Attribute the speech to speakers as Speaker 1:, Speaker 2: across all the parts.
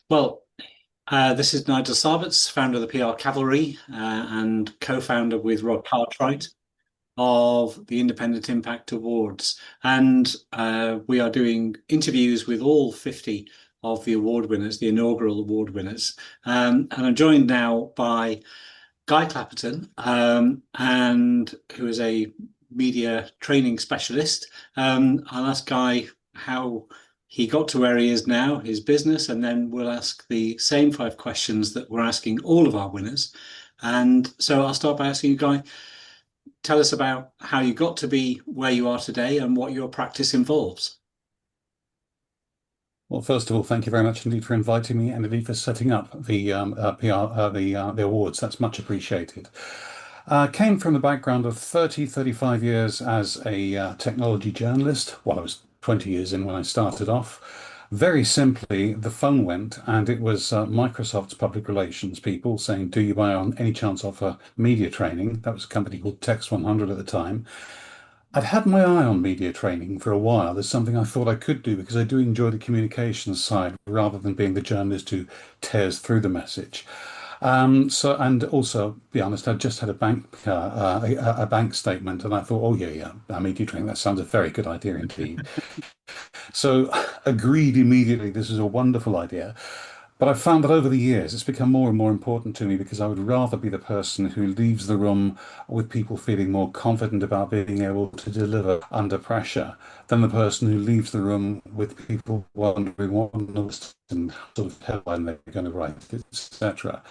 Speaker 1: Well, this is Nigel Sarbatts, founder of the PR Cavalry and co-founder with Rod Cartwright of the Independent Impact Awards. And we are doing interviews with all 50 of the award winners, the inaugural award winners. And I'm joined now by Guy Clapperton, and who is a media training specialist. I'll ask Guy how he got to where he is now, his business, and then we'll ask the same five questions that we're asking all of our winners. And so I'll start by asking you, Guy, tell us about how you got to be where you are today and what your practice involves.
Speaker 2: Well, first of all, thank you very much indeed for inviting me and indeed for setting up the PR, the awards. That's much appreciated. Came from the background of 35 years as a technology journalist. Well, I was 20 years in when I started off. Very simply, the phone went and it was Microsoft's public relations people saying, do you by any chance offer media training? That was a company called Text 100 at the time. I'd had my eye on media training for a while. There's something I thought I could do because I do enjoy the communications side rather than being the journalist who tears through the message. And also, be honest, I just had a bank statement, and I thought, oh yeah, media training. That sounds a very good idea indeed. So agreed immediately. This is a wonderful idea. But I've found that over the years, it's become more and more important to me because I would rather be the person who leaves the room with people feeling more confident about being able to deliver under pressure than the person who leaves the room with people wondering what and sort of headline they're going to write, etc.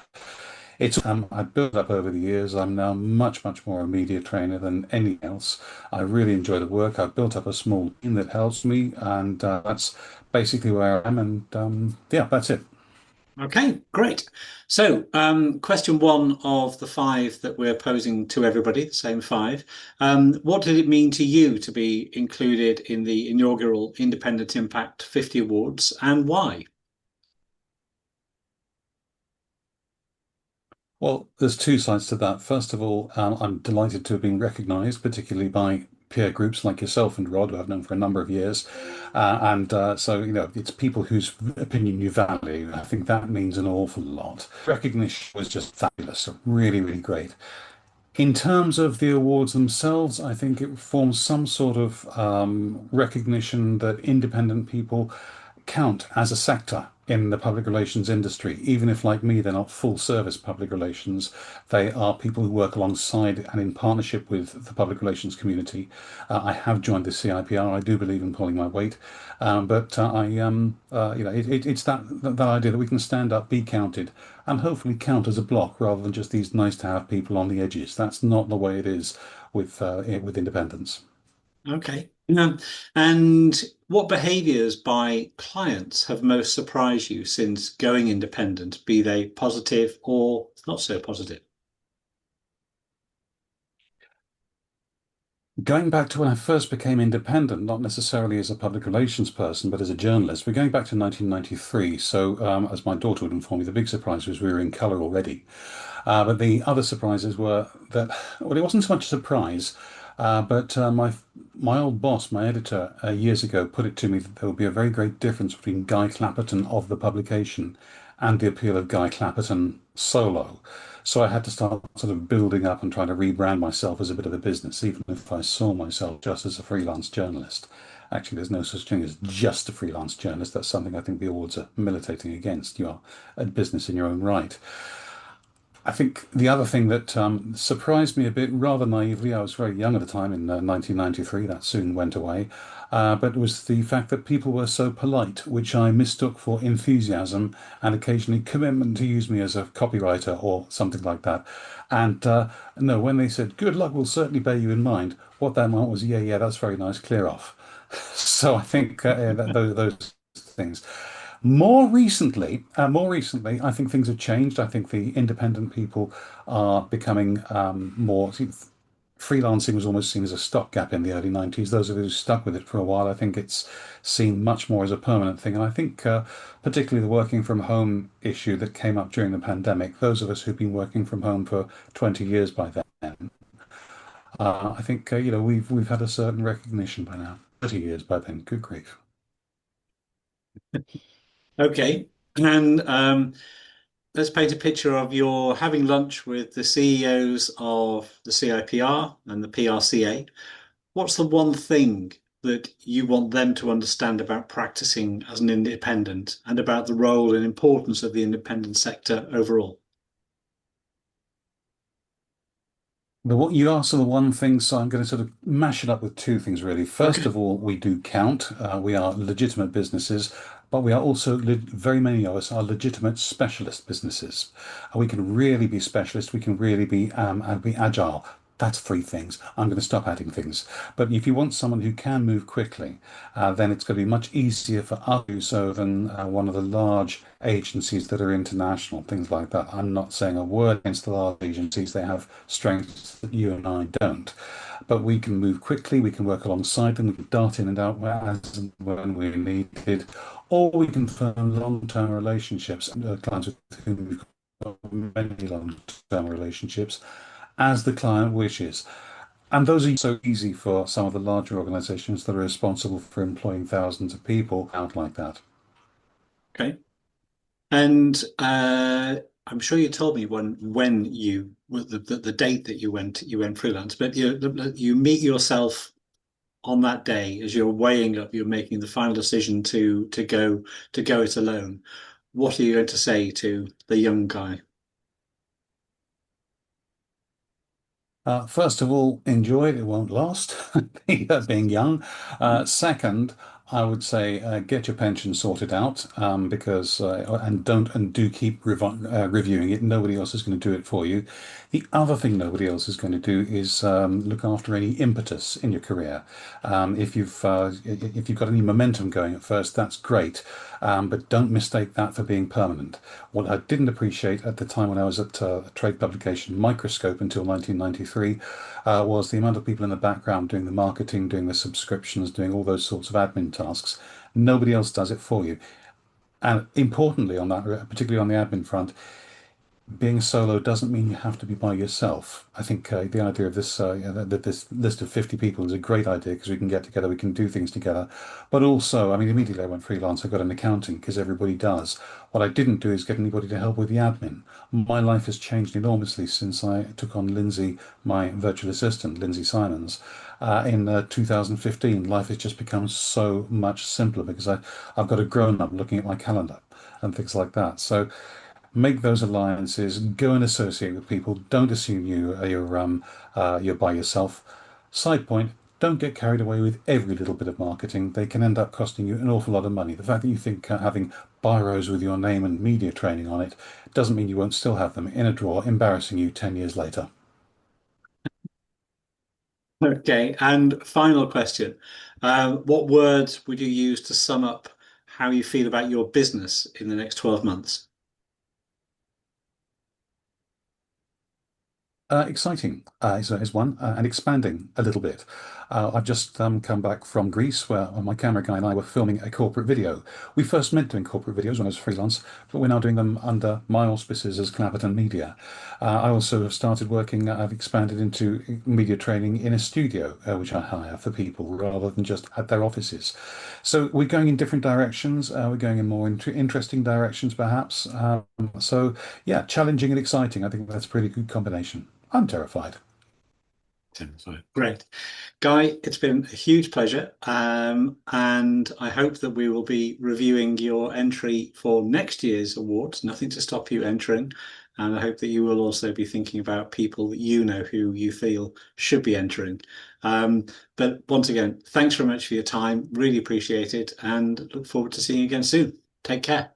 Speaker 2: It's I've built up over the years. I'm now much more a media trainer than anything else. I really enjoy the work. I've built up a small team that helps me, and that's basically where I am. And yeah, that's it.
Speaker 1: Okay, great. So, question one of the five that we're posing to everybody, the same five. What did it mean to you to be included in the inaugural Independent Impact 50 Awards and why?
Speaker 2: Well, there's two sides to that. First of all, I'm delighted to have been recognised, particularly by peer groups like yourself and Rod, who I've known for a number of years. And so, it's people whose opinion you value. I think that means an awful lot. Recognition was just fabulous, really great. In terms of the awards themselves, I think it forms some sort of recognition that independent people count as a sector in the public relations industry, even if, like me, they're not full service public relations. They are people who work alongside and in partnership with the public relations community. I have joined the CIPR. I do believe in pulling my weight, but it's that idea that we can stand up, be counted, and hopefully count as a block rather than just these nice to have people on the edges. That's not the way it is with independence.
Speaker 1: Okay. And what behaviors by clients have most surprised you since going independent, be they positive or not so positive?
Speaker 2: Going back to when I first became independent, not necessarily as a public relations person, but as a journalist, we're going back to 1993. So, as my daughter would inform me, the big surprise was we were in colour already. But the other surprises were that, well, it wasn't so much a surprise, but my old boss, my editor, years ago, put it to me that there would be a very great difference between Guy Clapperton of the publication and the appeal of Guy Clapperton solo. So I had to start sort of building up and trying to rebrand myself as a bit of a business, even if I saw myself just as a freelance journalist. Actually, there's no such thing as just a freelance journalist. That's something I think the awards are militating against. You are a business in your own right. I think the other thing that surprised me a bit, rather naively, I was very young at the time in 1993, that soon went away, but was the fact that people were so polite, which I mistook for enthusiasm and occasionally commitment to use me as a copywriter or something like that. And no, when they said, good luck, we'll certainly bear you in mind, what that meant was, yeah, that's very nice, clear off. So I think those things. More recently, I think things have changed. I think the independent people are becoming more. Freelancing was almost seen as a stopgap in the early 90s. Those of us who stuck with it for a while, I think it's seen much more as a permanent thing. And I think, particularly the working from home issue that came up during the pandemic, those of us who've been working from home for 20 years by then, I think we've had a certain recognition by now. 30 years by then. Good grief.
Speaker 1: Okay. And let's paint a picture of you're having lunch with the CEOs of the CIPR and the PRCA. What's the one thing that you want them to understand about practicing as an independent and about the role and importance of the independent sector overall?
Speaker 2: But what you asked are the one thing, so I'm going to sort of mash it up with two things really. First
Speaker 1: Okay.
Speaker 2: of all, we do count. We are legitimate businesses, but we are also very many of us are legitimate specialist businesses. We can really be specialist. We can really be and be agile. That's three things. I'm going to stop adding things. But if you want someone who can move quickly, then it's going to be much easier for us to do so than one of the large agencies that are international, things like that. I'm not saying a word against the large agencies. They have strengths that you and I don't. But we can move quickly, we can work alongside them, we can dart in and out as and when we're needed, or we can form long-term relationships, clients with whom we've got many long-term relationships, as the client wishes. And those are so easy for some of the larger organizations that are responsible for employing thousands of people out like that.
Speaker 1: Okay. And I'm sure you told me when you the date that you went freelance, but you meet yourself on that day as you're weighing up, you're making the final decision to go it alone. What are you going to say to the young guy?
Speaker 2: First of all, enjoy it. It won't last, being young. Second, I would say get your pension sorted out because and do keep reviewing it. Nobody else is going to do it for you. The other thing nobody else is going to do is look after any impetus in your career. If you've got any momentum going at first, that's great, but don't mistake that for being permanent. What I didn't appreciate at the time when I was at a trade publication Microscope until 1993 was the amount of people in the background doing the marketing, doing the subscriptions, doing all those sorts of admin tasks. Nobody else does it for you. And importantly, on that, particularly on the admin front, being solo doesn't mean you have to be by yourself. I think the idea of this that this list of 50 people is a great idea because we can get together, we can do things together. But also, I mean, immediately I went freelance. I got an accounting because everybody does. What I didn't do is get anybody to help with the admin. My life has changed enormously since I took on Lindsay, my virtual assistant, Lindsay Simons. In 2015, life has just become so much simpler because I've got a grown up looking at my calendar and things like that. So make those alliances, go and associate with people. Don't assume you're by yourself. Side point, don't get carried away with every little bit of marketing. They can end up costing you an awful lot of money. The fact that you think having biros with your name and media training on it doesn't mean you won't still have them in a drawer, embarrassing you 10 years later.
Speaker 1: Okay, and final question. What words would you use to sum up how you feel about your business in the next 12 months?
Speaker 2: Exciting is one, and expanding a little bit. I've just come back from Greece where my camera guy and I were filming a corporate video. We first meant doing corporate videos when I was freelance, but we're now doing them under my auspices as Clapperton Media. I also have started working, I've expanded into media training in a studio, which I hire for people rather than just at their offices. So we're going in different directions. We're going in more interesting directions, perhaps. So, yeah, challenging and exciting. I think that's a pretty good combination. I'm terrified.
Speaker 1: Great. Guy, it's been a huge pleasure. And I hope that we will be reviewing your entry for next year's awards. Nothing to stop you entering. And I hope that you will also be thinking about people that you know who you feel should be entering. Um, but once again, thanks very much for your time. Really appreciate it and look forward to seeing you again soon. Take care.